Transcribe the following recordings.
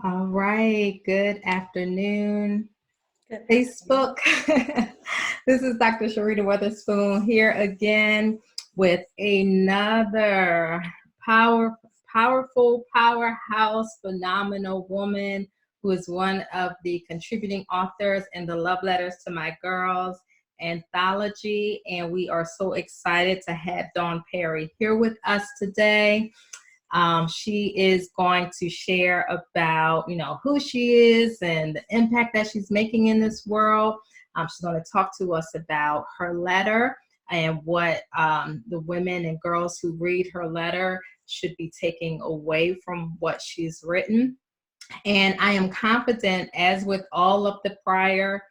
All right. Good afternoon, Good afternoon. Facebook. This is Dr. Sharita Weatherspoon here again with another power, powerful, powerhouse, phenomenal woman who is one of the contributing authors in the Love Letters to My Girls anthology. And we are so excited to have Dawn Perry here with us today. She is going to share about, who she is and the impact that she's making in this world. She's going to talk to us about her letter and what the women and girls who read her letter should be taking away from what she's written. And I am confident, as with all of the prior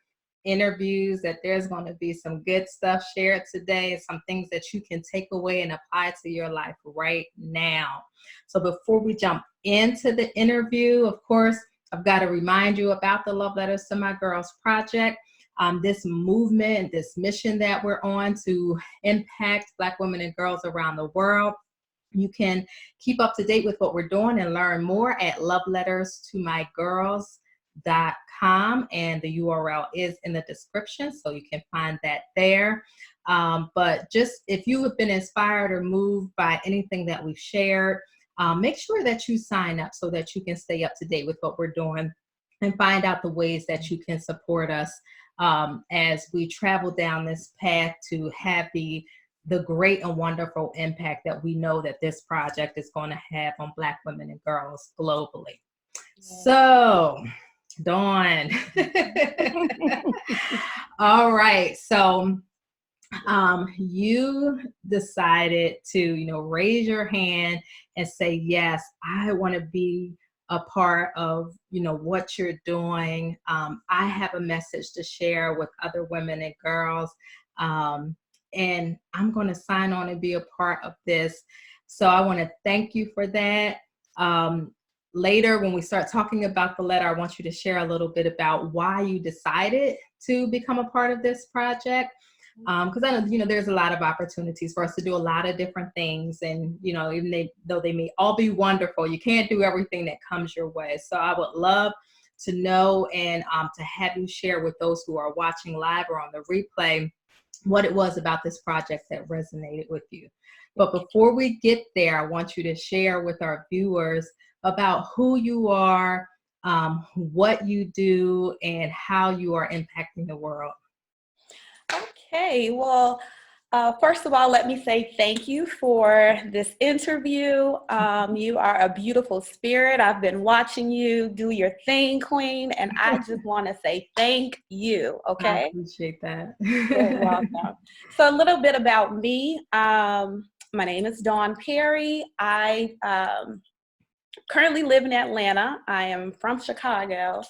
interviews, that there's going to be some good stuff shared today, some things that you can take away and apply to your life right now. So before we jump into the interview, of course, I've got to remind you about the Love Letters to My Girls project. This movement, this mission that we're on to impact Black women and girls around the world. You can keep up to date with what we're doing and learn more at loveletterstomygirls.com, and the URL is in the description, so you can find that there. But just if you have been inspired or moved by anything that we've shared, make sure that you sign up so that you can stay up to date with what we're doing and find out the ways that you can support us as we travel down this path to have the great and wonderful impact that we know that this project is going to have on Black women and girls globally. So, Dawn. All right. So, you decided to, raise your hand and say, yes, I want to be a part of, what you're doing. I have a message to share with other women and girls. And I'm going to sign on and be a part of this. So I want to thank you for that. Later, when we start talking about the letter, I want you to share a little bit about why you decided to become a part of this project. Because I know, there's a lot of opportunities for us to do a lot of different things. And, even though they may all be wonderful, you can't do everything that comes your way. So I would love to know and to have you share with those who are watching live or on the replay what it was about this project that resonated with you. But before we get there, I want you to share with our viewers about who you are, what you do, and how you are impacting the world. Okay, well, first of all, let me say thank you for this interview. You are a beautiful spirit. I've been watching you do your thing, Queen, and I just want to say thank you, okay? I appreciate that. You're welcome. So a little bit about me. My name is Dawn Perry. I currently live in Atlanta. I am from Chicago.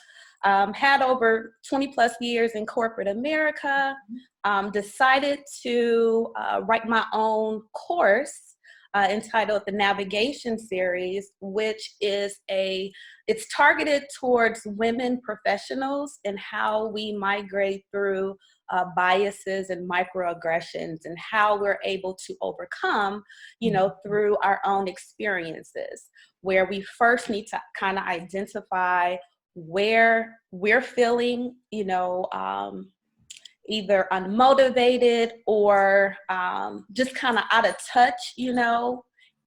Had over 20 plus years in corporate America. Decided to write my own course entitled the Navigation Series, which is it's targeted towards women professionals and how we migrate through biases and microaggressions and how we're able to overcome, through our own experiences, where we first need to kind of identify where we're feeling, either unmotivated or just kind of out of touch,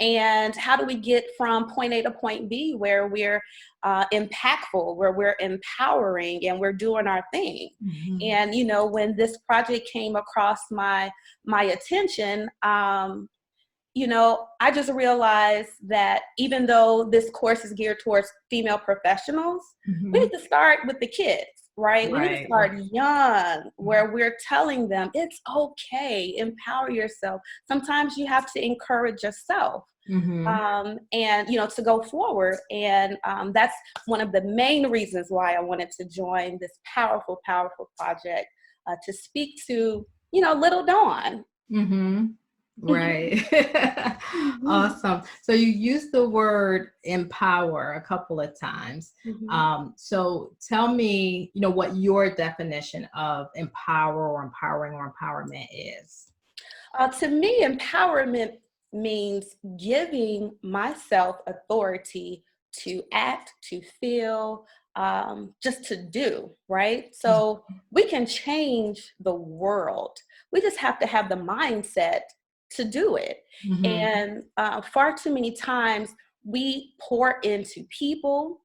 and how do we get from point A to point B where we're impactful, where we're empowering and we're doing our thing. Mm-hmm. And, when this project came across my attention, I just realized that even though this course is geared towards female professionals, Mm-hmm. we need to start with the kids, right? We need to start young, where we're telling them it's okay, empower yourself. Sometimes you have to encourage yourself. Mm-hmm. And to go forward. And that's one of the main reasons why I wanted to join this powerful project, to speak to little Dawn. Mm-hmm. Right. Awesome. So you used the word empower a couple of times. So tell me, what your definition of empower or empowering or empowerment is. To me, empowerment means giving myself authority to act, to feel, just to do, right? So we can change the world. We just have to have the mindset to do it. Mm-hmm. And far too many times we pour into people.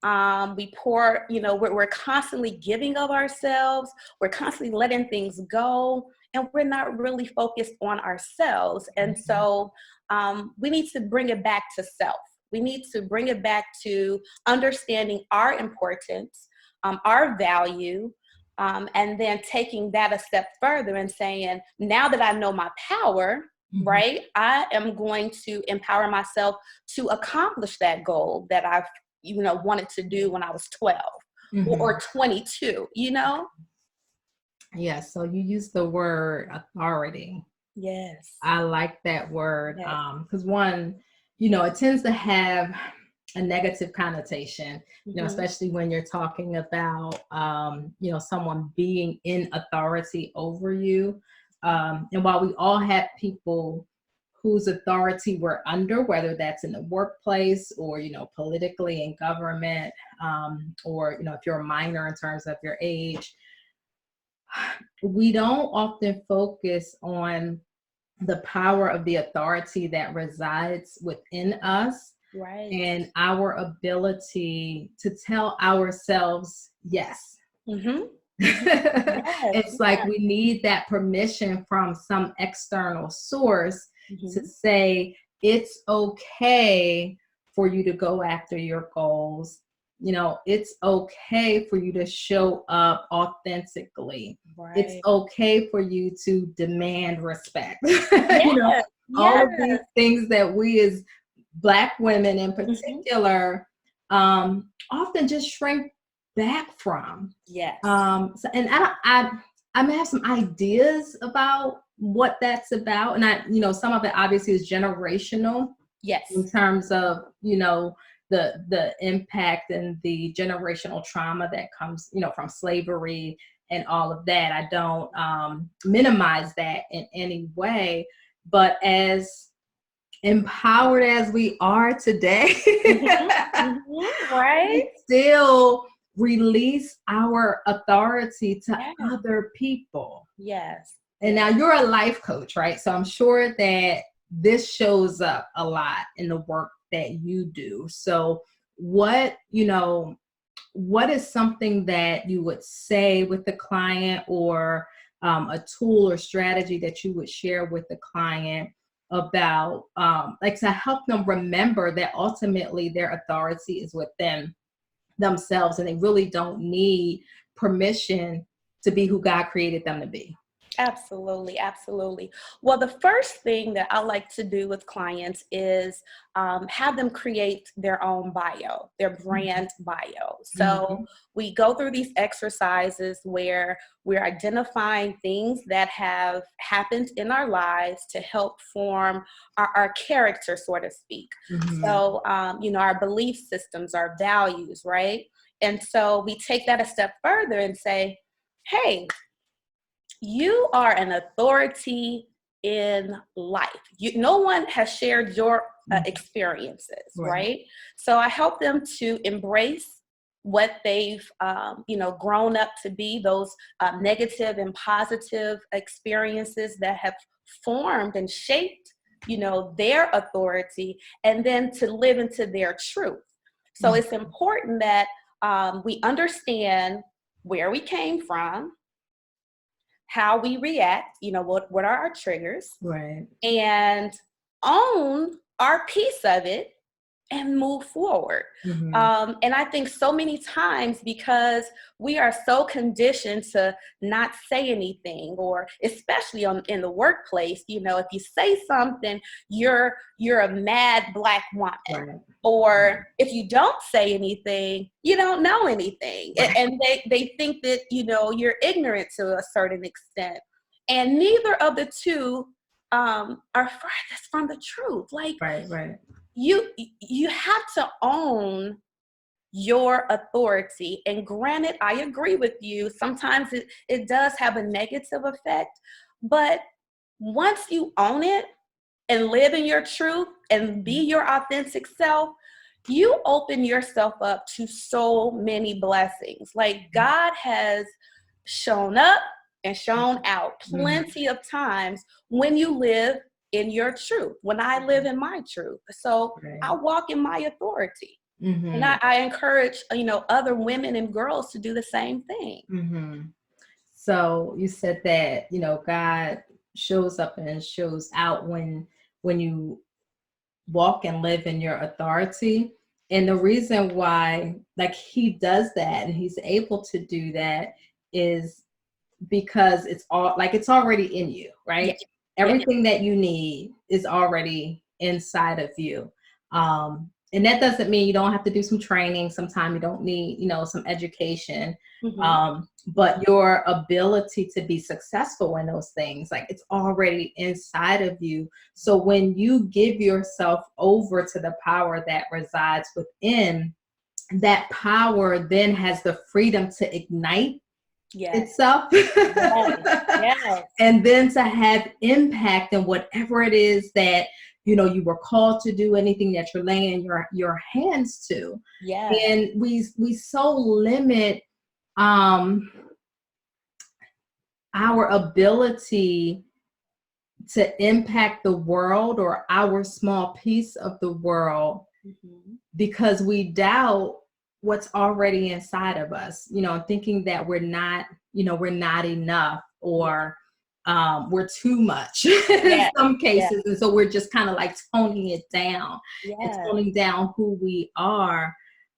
We pour, we're constantly giving of ourselves. We're constantly letting things go, and we're not really focused on ourselves. And so we need to bring it back to self. We need to bring it back to understanding our importance, our value, and then taking that a step further and saying, now that I know my power, Mm-hmm. right, I am going to empower myself to accomplish that goal that I've wanted to do when I was 12 Mm-hmm. or 22, Yeah, so you use the word authority. Yes. I like that word Yes. because one, it tends to have a negative connotation, especially when you're talking about, someone being in authority over you. And while we all have people whose authority we're under, whether that's in the workplace or, politically in government, or, if you're a minor in terms of your age, we don't often focus on the power of the authority that resides within us, Right. and our ability to tell ourselves yes. Mm-hmm. It's like we need that permission from some external source to say it's okay for you to go after your goals. It's okay for you to show up authentically. Right. It's okay for you to demand respect. Yes. All of these things that we as Black women in particular often just shrink back from. Yes. And I may have some ideas about what that's about, and some of it obviously is generational. Yes. In terms of the impact and the generational trauma that comes from slavery and all of that. I don't minimize that in any way, but as empowered as we are today, right, we still release our authority to other people. Yes. And now you're a life coach, right? So I'm sure that this shows up a lot in the work that you do. So what is something that you would say with the client, or a tool or strategy that you would share with the client about to help them remember that ultimately their authority is within themselves, and they really don't need permission to be who God created them to be? Absolutely. Absolutely. Well, the first thing that I like to do with clients is have them create their own bio, their brand bio. So we go through these exercises where we're identifying things that have happened in our lives to help form our character, so to speak. So, our belief systems, our values, right? And so we take that a step further and say, hey, you are an authority in life. No one has shared your experiences, right? So I help them to embrace what they've, grown up to be, those negative and positive experiences that have formed and shaped, their authority, and then to live into their truth. So it's important that we understand where we came from, how we react, what are our triggers, right, and own our piece of it and move forward. And I think so many times, because we are so conditioned to not say anything, or especially in the workplace, if you say something, you're a mad Black woman. Or if you don't say anything, you don't know anything. And they think that, you're ignorant to a certain extent. And neither of the two are farthest from the truth. Like, you have to own your authority. And granted, I agree with you. Sometimes it does have a negative effect. But once you own it and live in your truth and be your authentic self, you open yourself up to so many blessings. Like God has shown up and shown out plenty of times when you live in your truth, when I live in my truth. So I walk in my authority. And I encourage, other women and girls to do the same thing. So you said that, God shows up and shows out when you walk and live in your authority. And the reason why, like, he does that and he's able to do that is because it's already in you, right? Yeah. Everything that you need is already inside of you. And that doesn't mean you don't have to do some training. Sometimes you don't need, some education. But your ability to be successful in those things, like, it's already inside of you. So when you give yourself over to the power that resides within, that power then has the freedom to ignite itself. Yes. And then to have impact in whatever it is that you were called to do, anything that you're laying your hands to. And we so limit our ability to impact the world or our small piece of the world because we doubt what's already inside of us, thinking that we're not enough, or we're too much in some cases. And so we're just kind of like toning it down and toning down who we are.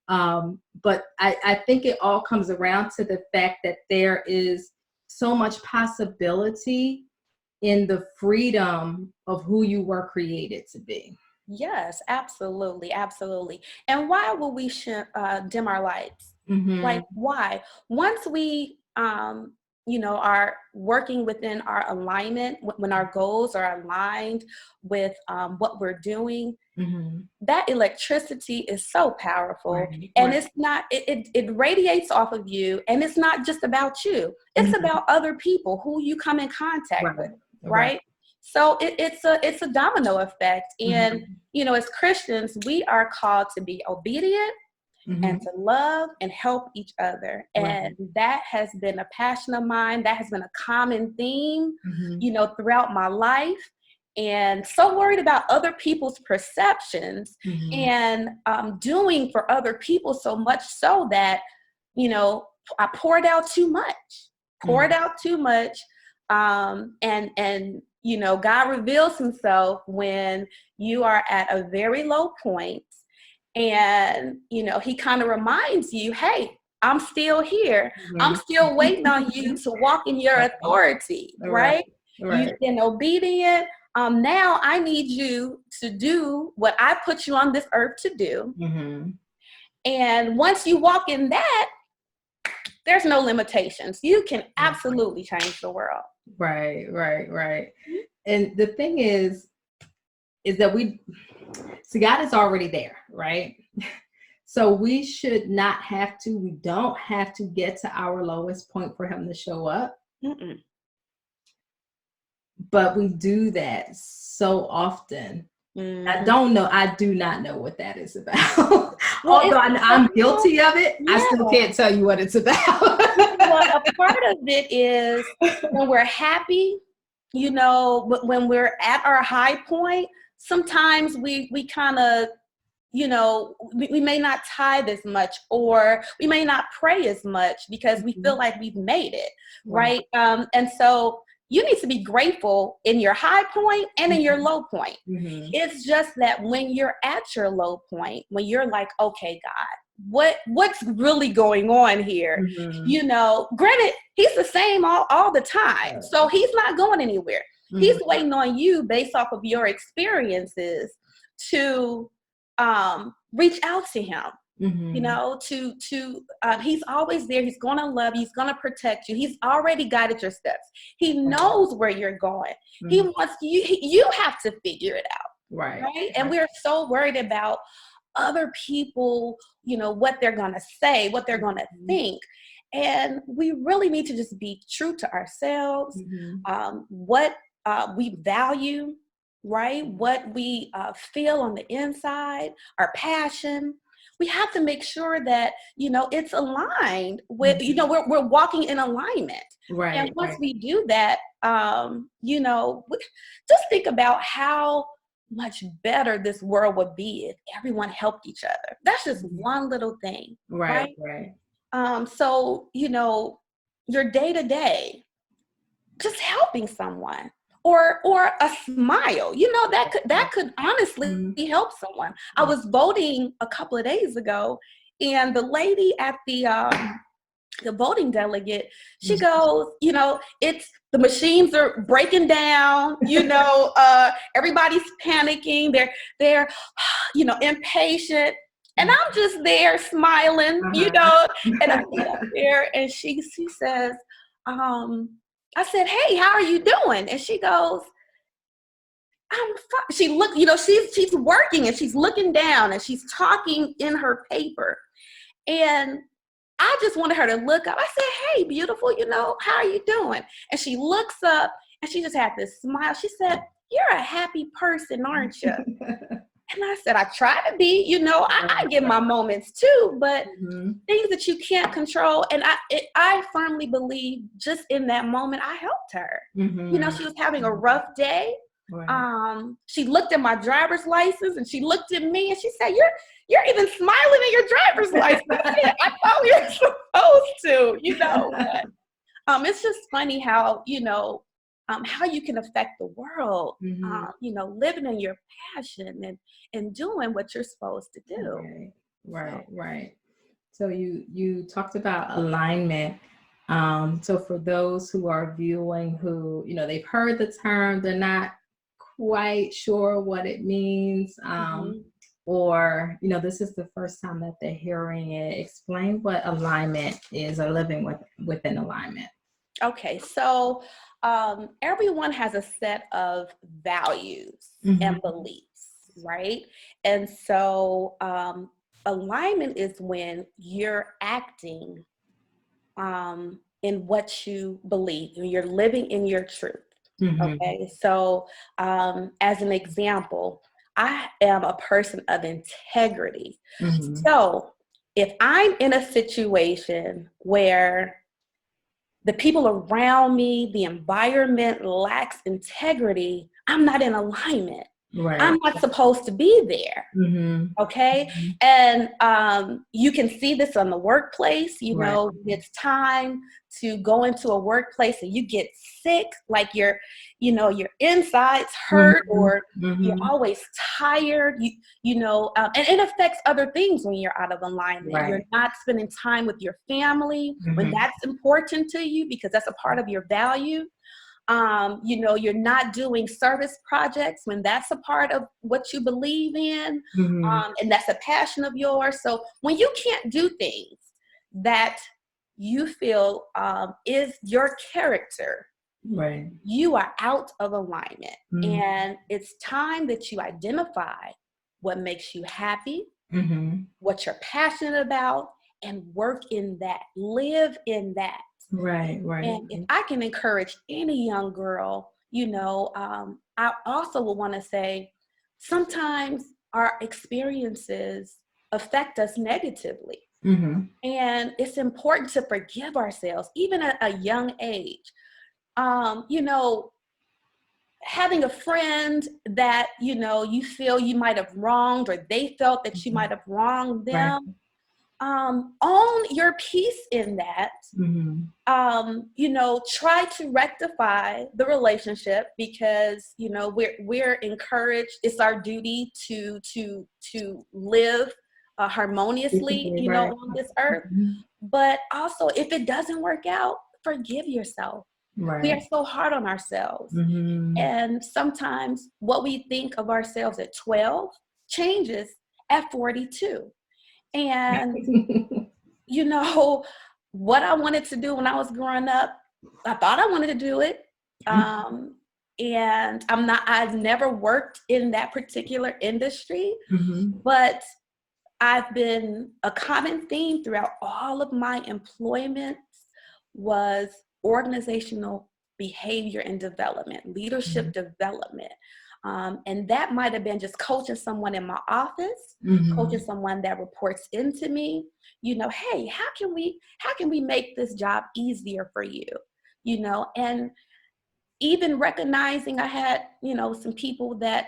But I think it all comes around to the fact that there is so much possibility in the freedom of who you were created to be. Yes, absolutely. Absolutely. And why will we dim our lights? Like, why? Once we, are working within our alignment, when our goals are aligned with what we're doing, that electricity is so powerful. And it's not, it radiates off of you. And it's not just about you. It's about other people who you come in contact with, right? So it's a domino effect. And, as Christians, we are called to be obedient and to love and help each other. And that has been a passion of mine. That has been a common theme, throughout my life. And so worried about other people's perceptions and doing for other people so much so that, I poured out too much. And God reveals himself when you are at a very low point. And, he kind of reminds you, hey, I'm still here. I'm still waiting on you to walk in your authority, right? You've been obedient. Now I need you to do what I put you on this earth to do. And once you walk in that, there's no limitations. You can absolutely change the world. Right. And the thing is that we don't have to get to our lowest point for him to show up. But we do that so often. I do not know what that is about. Although I'm guilty of it, I still can't tell you what it's about. Well, a part of it is when we're happy, when we're at our high point, sometimes we kind of, we may not tithe as much, or we may not pray as much because we feel like we've made it, right? And so you need to be grateful in your high point and in your low point. It's just that when you're at your low point, when you're like, okay, God, what's really going on here? Granted, he's the same all the time. So he's not going anywhere. He's waiting on you based off of your experiences to reach out to him. He's always there. He's going to love you. He's going to protect you. He's already guided your steps. He knows where you're going. He wants you have to figure it out. Right. And we're so worried about other people, what they're going to say, what they're going to think. And we really need to just be true to ourselves, what we value, right? What we feel on the inside, our passion. We have to make sure that, it's aligned with, we're walking in alignment. And Right, once right. we do that, just think about how much better this world would be if everyone helped each other. That's just one little thing, Right, right? right. So, your day to day, just helping someone or a smile, that could honestly Mhm. help someone. I Right. was voting a couple of days ago, and the lady at the voting delegate, she Mhm. goes, it's the machines are breaking down, everybody's panicking, they're impatient. And Mhm. I'm just there smiling, Uh-huh. and I get up there and she says, um, I said, "Hey, how are you doing?" And she goes, "I'm fine." She look, she's working and she's looking down and she's talking in her paper. And I just wanted her to look up. I said, "Hey, beautiful, how are you doing?" And she looks up and she just had this smile. She said, "You're a happy person, aren't you?" And I said, "I try to be, I get my moments too, but Mhm. things that you can't control." And I firmly believe just in that moment, I helped her. Mhm. She was having a rough day. Right. She looked at my driver's license and she looked at me and she said, "You're even smiling in your driver's license." I said, "I thought we were supposed to, but it's just funny how you can affect the world, Mhm. living in your passion and doing what you're supposed to do. Right, So, right, right. So you talked about alignment. So for those who are viewing who, they've heard the term, they're not quite sure what it means, mhm. or this is the first time that they're hearing it. Explain what alignment is, or living within alignment. Okay, so everyone has a set of values and Hmm. beliefs, right? And so alignment is when you're acting in what you believe, when you're living in your truth. Hmm. Okay, so as an example, I am a person of integrity. Hmm. So if I'm in a situation where the people around me, the environment lacks integrity, I'm not in alignment. Right. I'm not supposed to be there. Hmm. Okay. And you can see this on the workplace. Right. It's time to go into a workplace and you get sick, like your insides hurt, Hmm. or you're Hmm. always tired. And it affects other things when you're out of alignment. You're Right. not spending time with your family when Hmm. that's important to you because that's a part of your value. You're not doing service projects when that's a part of what you believe in, Hmm. and that's a passion of yours. So when you can't do things that you feel is your character, Right. you are out of alignment. Hmm. And it's time that you identify what makes you happy, Hmm. what you're passionate about, and work in that, live in that. Right. Right. And if I can encourage any young girl, I also would want to say sometimes our experiences affect us negatively. Hmm. And it's important to forgive ourselves, even at a young age. Um, you know, Having a friend that, you feel you might have wronged, or they felt that you might have wronged Right. them, own your peace in that. Hmm. Try to rectify the relationship because we're encouraged. It's our duty to live harmoniously, Right. on this earth. Mhm. But also, if it doesn't work out, forgive yourself. We are Right. so hard on ourselves, Mhm. and sometimes what we think of ourselves at 12 changes at 42. And you know, what I wanted to do when I was growing up, I thought I wanted to do it. And I've never worked in that particular industry, Mhm. but I've been a common theme throughout all of my employment was organizational behavior and development, leadership Mhm. development. And that might have been just coaching someone in my office, coaching someone that reports into me, hey, how can we make this job easier for you? And even recognizing I had, some people that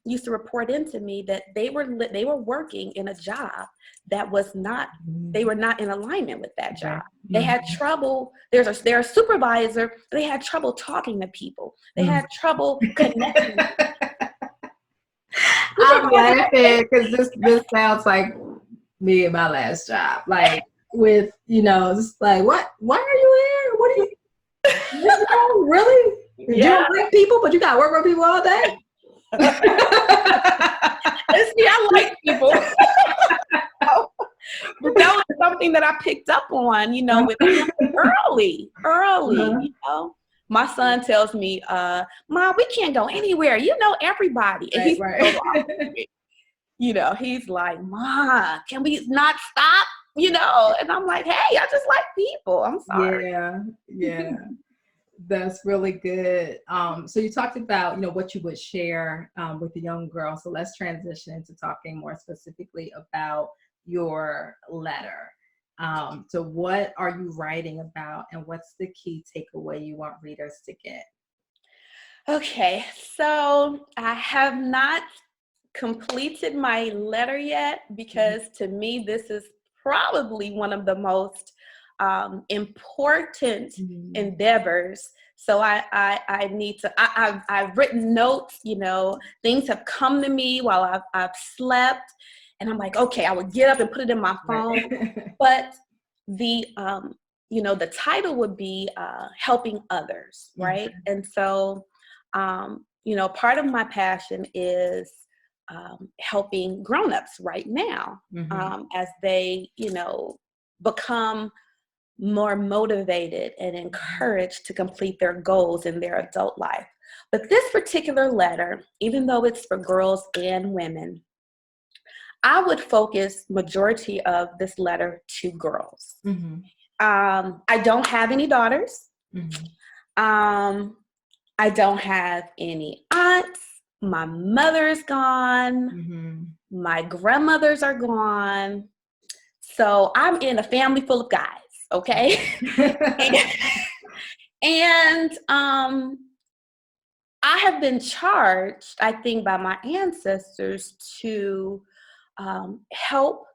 used to report into me that they were working in a job that was not, they were not in alignment with that job. They had trouble. They're a supervisor. They had trouble talking to people. They had trouble connecting. I'm laughing because this sounds like me and my last job. Like with, just like, what? Why are you here? What are you? Really? You don't like people, but you got to work with people all day? See, I like people. But that was something that I picked up on, with early. My son tells me, Mom, we can't go anywhere. You know everybody. And he's he's like, Ma, can we not stop? And I'm like, hey, I just like people. I'm sorry. Yeah. That's really good. So you talked about, what you would share with the young girl. So let's transition into talking more specifically about your letter. So what are you writing about, and what's the key takeaway you want readers to get? Okay, so I have not completed my letter yet because to me, this is probably one of the most important endeavors. So I need to, I've written notes, things have come to me while I've slept, and I'm like, okay, I would get up and put it in my phone. But the, the title would be Helping Others, right? And so, part of my passion is helping grownups right now as they, become more motivated and encouraged to complete their goals in their adult life. But this particular letter, even though it's for girls and women, I would focus majority of this letter to girls. I don't have any daughters. I don't have any aunts. My mother's gone. My grandmothers are gone. So I'm in a family full of guys, okay? and I have been charged, I think, by my ancestors to help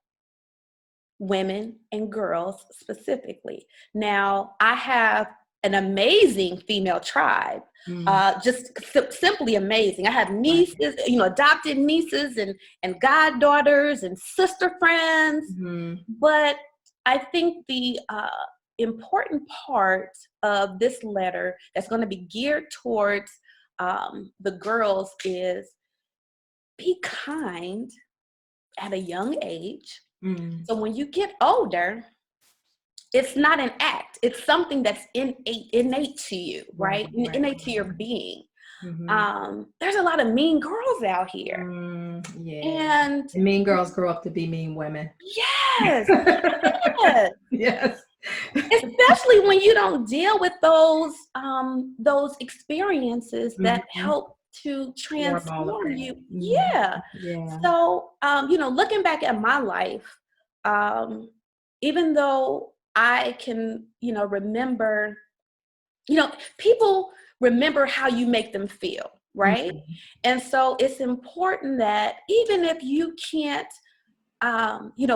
women and girls specifically. Now, I have an amazing female tribe, just simply amazing. I have nieces, adopted nieces and goddaughters and sister friends. But I think the important part of this letter that's going to be geared towards the girls is be kind at a young age. So when you get older, it's not an act. It's something that's innate to you, right? Innate to your being. There's a lot of mean girls out here. And mean girls grow up to be mean women. Yes. Yes. Especially when you don't deal with those experiences that help to transform you. So, looking back at my life, even though I can, remember, people remember how you make them feel, right? And so it's important that even if you can't,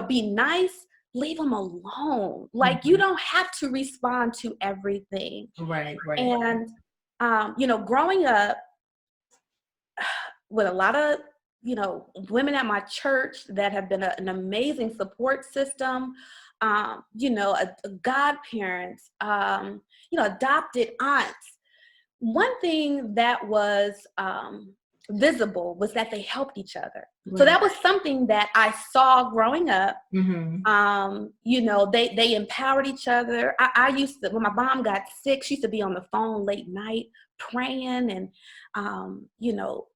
be nice, leave them alone. Like, you don't have to respond to everything. Right. And, growing up with a lot of, women at my church that have been an amazing support system, godparents, adopted aunts. One thing that was visible was that they helped each other. So that was something that I saw growing up. They empowered each other. I used to, when my mom got sick, she used to be on the phone late night praying and,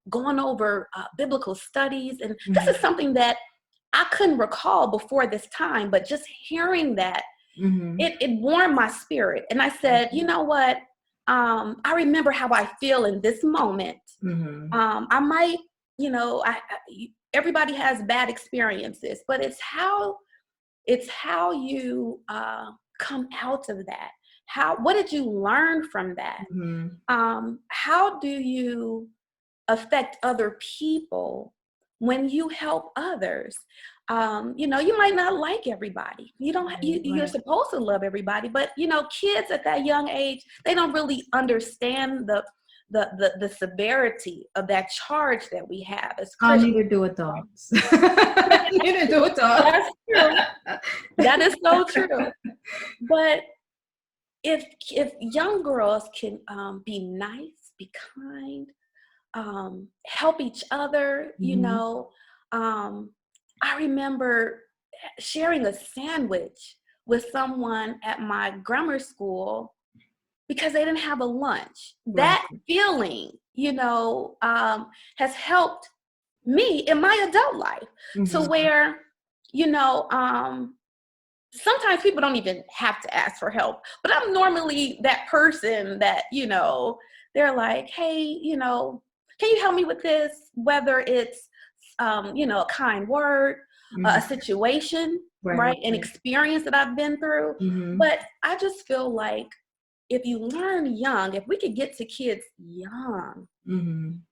going over biblical studies. And this is something that I couldn't recall before this time, but just hearing that, it warmed my spirit. And I said, you know what? I remember how I feel in this moment. I might, everybody has bad experiences, but it's how you come out of that. What did you learn from that? How do you affect other people when you help others? You might not like everybody. You're supposed to love everybody, but kids at that young age, they don't really understand the severity of that charge that we have as Christians. Neither do adults. Neither do adults. That's true. That is so true. But if young girls can be nice, be kind, help each other, I remember sharing a sandwich with someone at my grammar school because they didn't have a lunch. Right. That feeling, has helped me in my adult life to where, sometimes people don't even have to ask for help, but I'm normally that person that, they're like, hey, can you help me with this? Whether it's, a kind word, a situation, right? An experience that I've been through. But I just feel like if you learn young, if we could get to kids young,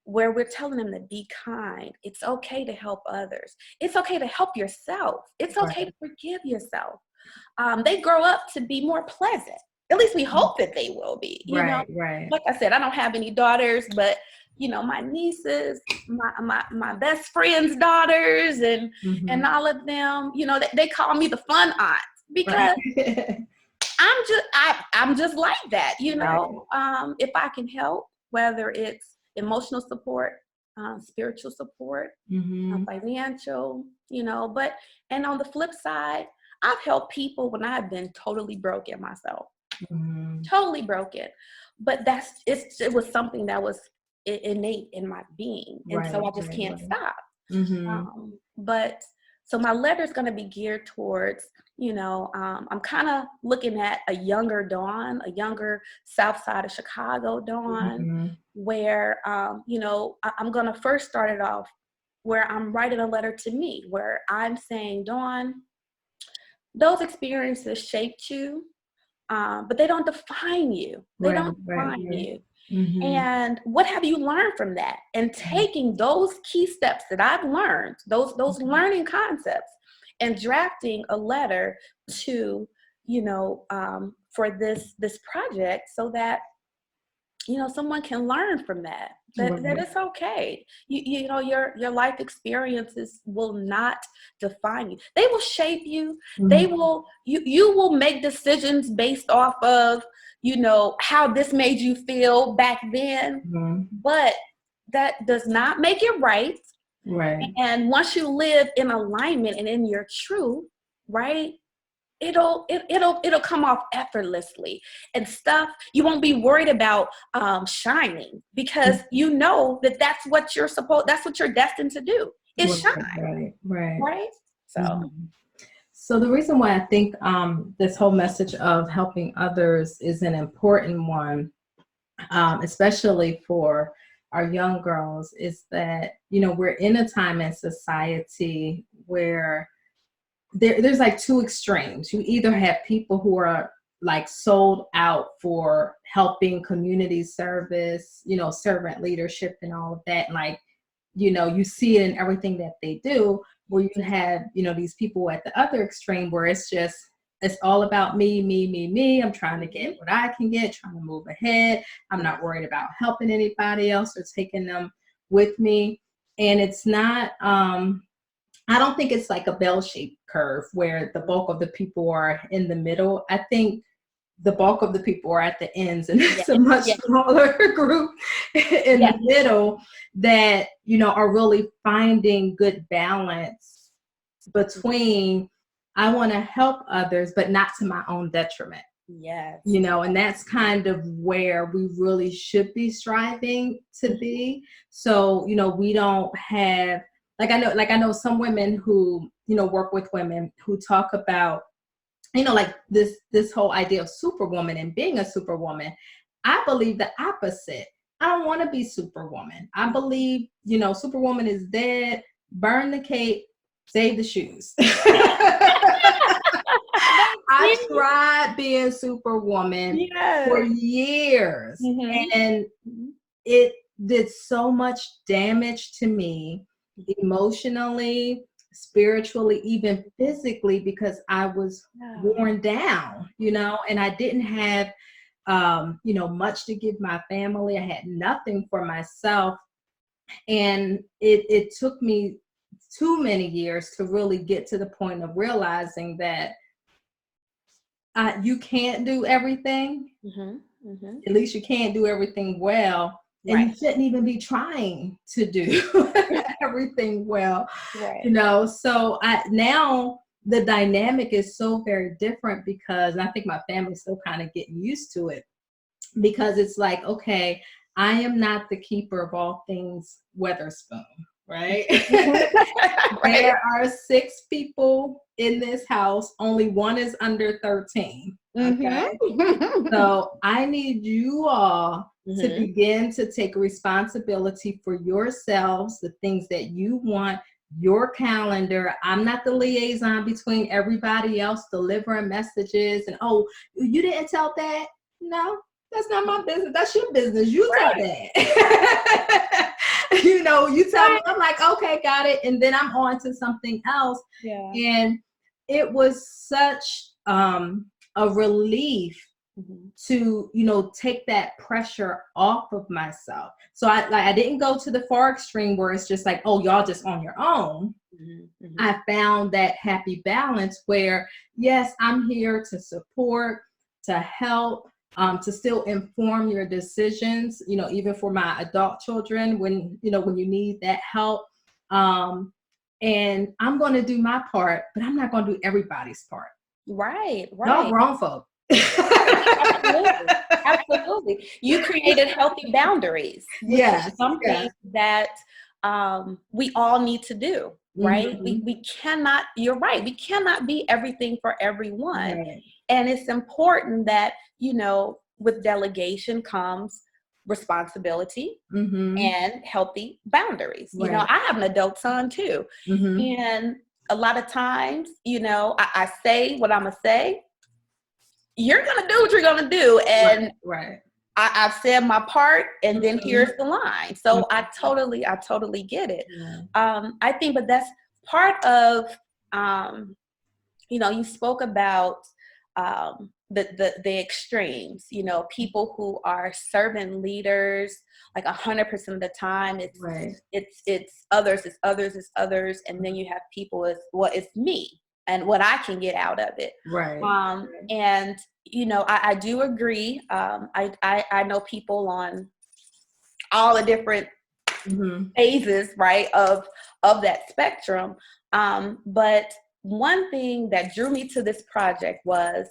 where we're telling them to be kind, it's okay to help others. It's okay to help yourself. It's okay to forgive yourself. They grow up to be more pleasant. At least we hope that they will be, you know? Like I said, I don't have any daughters, but my nieces, my best friend's daughters and all of them, they call me the fun aunt because I'm just like that, if I can help, whether it's emotional support, spiritual support, financial, and on the flip side, I've helped people when I've been totally broken myself, totally broken, but it was something that was innate in my being, and so I just can't stop. But so my letter is going to be geared towards, I'm kind of looking at a younger Dawn, a younger South Side of Chicago Dawn, where I'm going to first start it off where I'm writing a letter to me, where I'm saying, Dawn, those experiences shaped you, but they don't define you. They don't define you. And what have you learned from that? And taking those key steps that I've learned, those learning concepts, and drafting a letter to, for this project, so that, someone can learn from that it's okay. Your life experiences will not define you. They will shape you. They will, you will make decisions based off of, how this made you feel back then, but that does not make it right. And once you live in alignment and in your truth, it'll come off effortlessly, and stuff you won't be worried about shining, because that's what you're destined to do, is shine. Right. So the reason why I think this whole message of helping others is an important one, especially for our young girls, is that, we're in a time in society where there's like two extremes. You either have people who are like sold out for helping community service, servant leadership and all of that. Like, you see it in everything that they do, where you have, these people at the other extreme where it's all about me. I'm trying to get what I can get, trying to move ahead. I'm not worried about helping anybody else or taking them with me. And it's not, I don't think it's like a bell-shaped curve where the bulk of the people are in the middle. I think the bulk of the people are at the ends, and it's a much smaller group in the middle that, are really finding good balance between, I want to help others, but not to my own detriment. And that's kind of where we really should be striving to be. So, we don't have, I know some women who, work with women who talk about, like this whole idea of superwoman and being a superwoman. I believe the opposite. I don't want to be Superwoman. I believe, Superwoman is dead. Burn the cape, save the shoes. I tried being Superwoman for years, and it did so much damage to me emotionally, spiritually, even physically, because I was worn down, and I didn't have, much to give my family. I had nothing for myself. And it took me too many years to really get to the point of realizing that you can't do everything. At least you can't do everything well. And you shouldn't even be trying to do everything well. So now the dynamic is so very different, because I think my family's still kind of getting used to it, because it's like, okay, I am not the keeper of all things Weatherspoon, right? There are 6 people in this house. Only one is under 13. Okay. So I need you all to begin to take responsibility for yourselves, the things that you want, your calendar. I'm not the liaison between everybody else delivering messages and, oh, you didn't tell that? No, that's not my business. That's your business. You tell that. You tell me. I'm like, okay, got it. And then I'm on to something else. And it was such a relief to, take that pressure off of myself. So I didn't go to the far extreme where it's just like, oh, y'all just on your own. I found that happy balance where, yes, I'm here to support, to help, to still inform your decisions, even for my adult children when you need that help. And I'm going to do my part, but I'm not going to do everybody's part. Right. Y'all grown folk. Absolutely. You created healthy boundaries. Yes. Something that we all need to do, right? We cannot, you're right, we cannot be everything for everyone. Right. And it's important that, with delegation comes responsibility and healthy boundaries. Right. I have an adult son too. And a lot of times, I say what I'm going to say. You're going to do what you're going to do. And I've said my part, and then here's the line. So I totally get it. I think, but that's part of, you spoke about the extremes, people who are servant leaders, like 100% of the time, it's others. And then you have people as, well, it's me and what I can get out of it. And, I do agree. I know people on all the different phases, right, of that spectrum. But one thing that drew me to this project was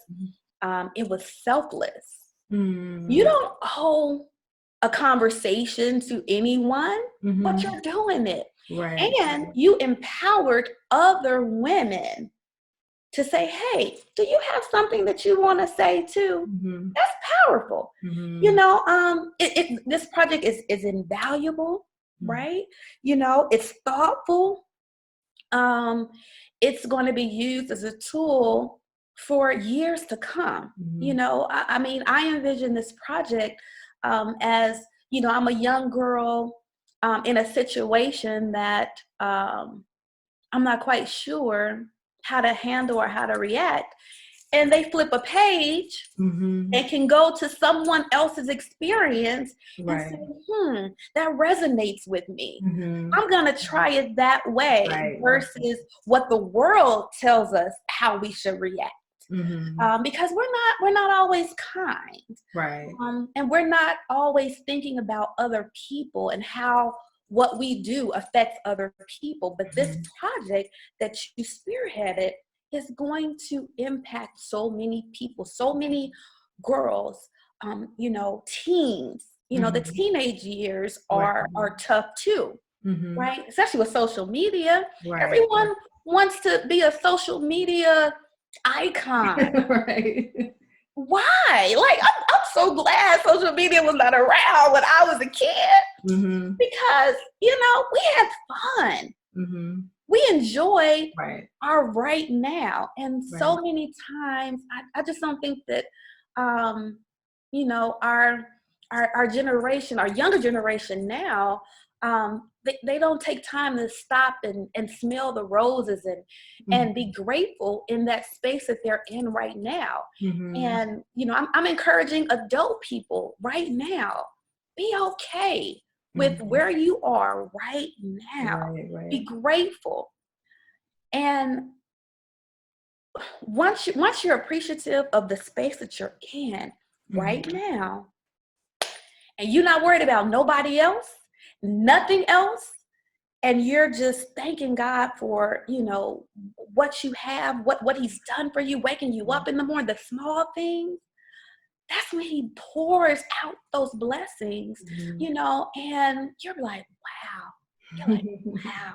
it was selfless. You don't owe a conversation to anyone, but you're doing it. And you empowered other women to say, hey, do you have something that you want to say too? That's powerful. This project is invaluable, right? It's thoughtful. It's going to be used as a tool for years to come. I envision this project as, I'm a young girl in a situation that I'm not quite sure how to handle or how to react. And they flip a page and can go to someone else's experience and say, that resonates with me. I'm going to try it that way versus what the world tells us how we should react. Because we're not always kind. And we're not always thinking about other people and how what we do affects other people. But this project that you spearheaded is going to impact so many people, so many girls, teens. The teenage years are tough too, right? Especially with social media. Everyone wants to be a social media icon. why? Like, I'm so glad social media was not around when I was a kid, Mm-hmm. because, we had fun. Mm-hmm. We enjoyed Right. our right now. And so Right. many times, I just don't think that, our generation, our younger generation now, they don't take time to stop and smell the roses and be grateful in that space that they're in right now. Mm-hmm. And, I'm encouraging adult people right now, be okay with Mm-hmm. where you are right now. Right. Right. Be grateful. And once you're appreciative of the space that you're in right now, and you're not worried about nobody else, nothing else, and you're just thanking God for, what you have, what he's done for you, waking you up in the morning, the small things, that's when he pours out those blessings, and you're like, wow. You're like, wow.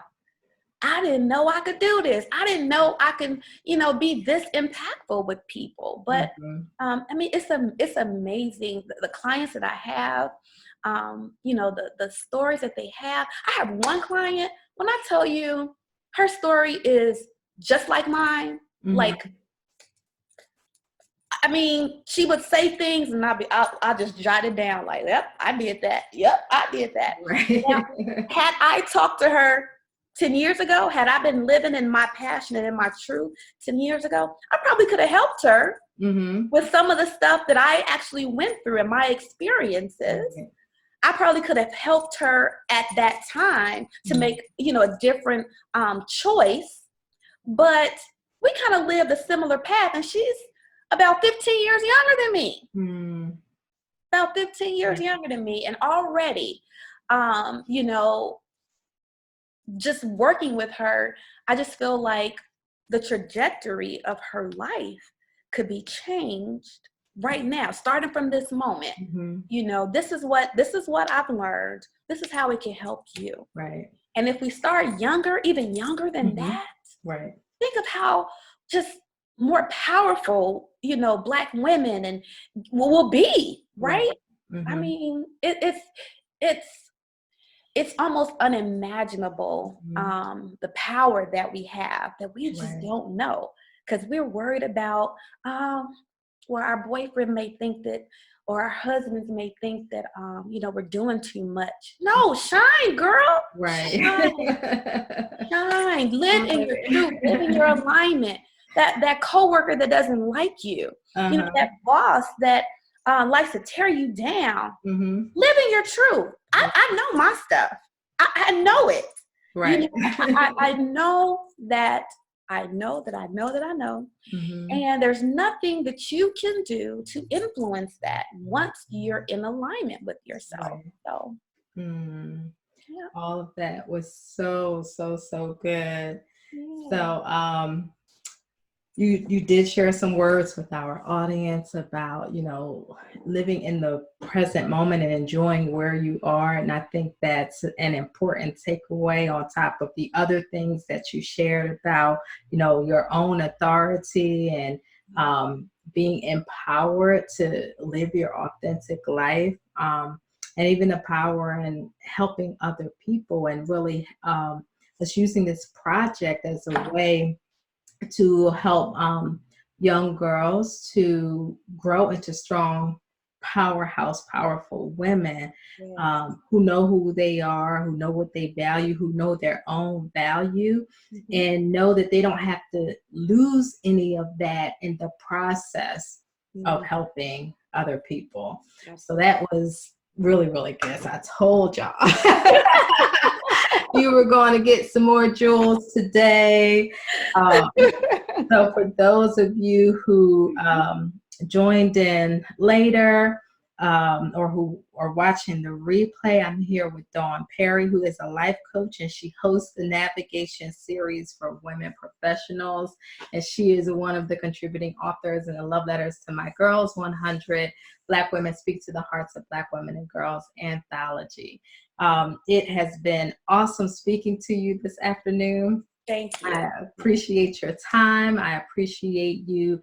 I didn't know I could do this. I didn't know I can, be this impactful with people. But it's amazing the clients that I have, the stories that they have. I have one client, when I tell you her story is just like mine, like, she would say things and I'll just jot it down like, yep, I did that. Yep, I did that. Right. Now, had I talked to her 10 years ago, had I been living in my passion and in my truth 10 years ago, I probably could have helped her with some of the stuff that I actually went through and my experiences. Okay. I probably could have helped her at that time to make, a different choice. But we kind of lived a similar path, and she's about 15 years younger than me. About 15 years younger than me. And already, just working with her, I just feel like the trajectory of her life could be changed right now, starting from this moment. This is what I've learned. This is how it can help you. Right. And if we start younger, even younger than that, right. Think of how just more powerful, Black women and will be, right? It's almost unimaginable, the power that we have that we just don't know, because we're worried about our boyfriend may think that, or our husbands may think that we're doing too much. No, shine, girl. Right. Shine. Live in your truth. Live in your alignment. That coworker that doesn't like you, that boss that likes to tear you down. Live in your truth. I know my stuff. I know it. Right. I know that I know that I know that I know. And there's nothing that you can do to influence that once you're in alignment with yourself. So all of that was so good. So you did share some words with our audience about, living in the present moment and enjoying where you are. And I think that's an important takeaway on top of the other things that you shared about, your own authority and being empowered to live your authentic life, and even the power in helping other people, and really us using this project as a way to help young girls to grow into strong, powerhouse, powerful women who know who they are, who know what they value, who know their own value, and know that they don't have to lose any of that in the process of helping other people. So that was really, really good. So I told y'all you were going to get some more jewels today. So for those of you who joined in later or who are watching the replay, I'm here with Dawn Perry, who is a life coach, and she hosts the navigation series for women professionals. And she is one of the contributing authors in the Love Letters to My Girls 100 Black Women Speak to the Hearts of Black Women and Girls anthology. It has been awesome speaking to you this afternoon. Thank you. I appreciate your time. I appreciate you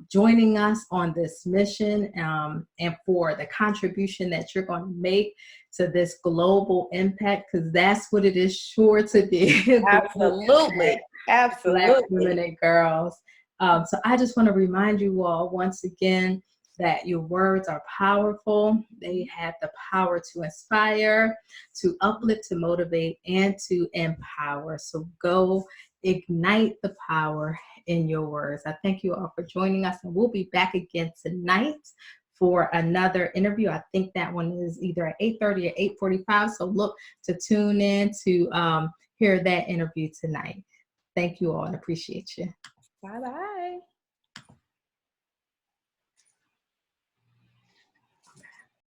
joining us on this mission, and for the contribution that you're going to make to this global impact, because that's what it is sure to be. Absolutely. Black Absolutely. women and girls. So I just want to remind you all once again that your words are powerful. They have the power to inspire, to uplift, to motivate, and to empower. So go ignite the power in your words. I thank you all for joining us, and we'll be back again tonight for another interview. I think that one is either at 8:30 or 8:45. So look to tune in to hear that interview tonight. Thank you all and appreciate you. Bye-bye.